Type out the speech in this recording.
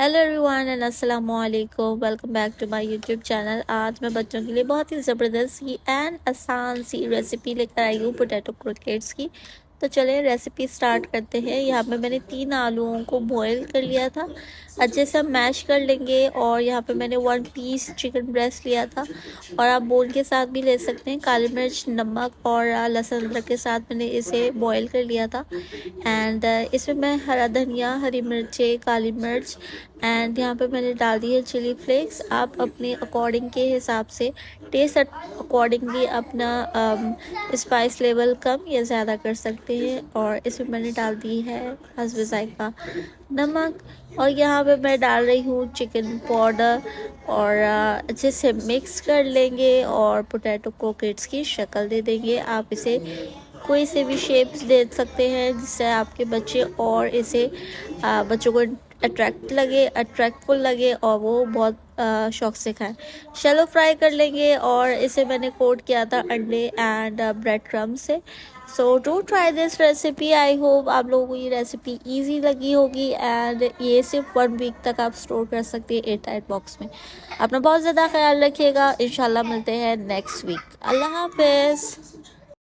Hello everyone and अस्सलाम वालेकुम। Welcome back to my YouTube channel. आज मैं बच्चों के लिए बहुत ही ज़बरदस्त सी एंड आसान सी रेसिपी लेकर आई हूँ पोटैटो क्रोकेट्स की। तो चलिए रेसिपी स्टार्ट करते हैं। यहाँ पे मैंने 3 आलूओं को बॉईल कर लिया था, अच्छे से मैश कर लेंगे। और यहाँ पे मैंने 1 पीस चिकन ब्रेस्ट लिया था, और आप बोन के साथ भी ले सकते हैं। काली मिर्च, नमक और लहसुन अदरक के साथ मैंने इसे बॉईल कर लिया था। एंड इसमें मैं हरा धनिया, हरी मिर्चें, काली मिर्च एंड यहाँ पे मैंने डाल दी है चिली फ्लेक्स। आप अपने अकॉर्डिंग के हिसाब से, टेस्ट अकॉर्डिंगली अपना स्पाइस लेवल कम या ज़्यादा कर सकते हैं। और इसमें मैंने डाल दी है हस्ब ज़ायक़ा नमक। और यहाँ पे मैं डाल रही हूँ चिकन पाउडर, और अच्छे से मिक्स कर लेंगे और पोटैटो क्रोकेट्स की शक्ल दे देंगे। आप इसे कोई से भी शेप्स दे सकते हैं जिससे आपके बच्चे और इसे बच्चों को अट्रैक्टफुल लगे और वो बहुत शौक से खाएं। शैलो फ्राई कर लेंगे, और इसे मैंने कोट किया था अंडे एंड ब्रेड क्रम्ब से। So do try this recipe. I hope आप लोगों को ये रेसिपी इजी लगी होगी। एंड ये सिर्फ 1 वीक तक आप स्टोर कर सकते हैं एयर टाइट बॉक्स में। अपना बहुत ज़्यादा ख्याल रखिएगा। इंशाल्लाह मिलते हैं नेक्स्ट वीक। अल्लाह हाफिज़।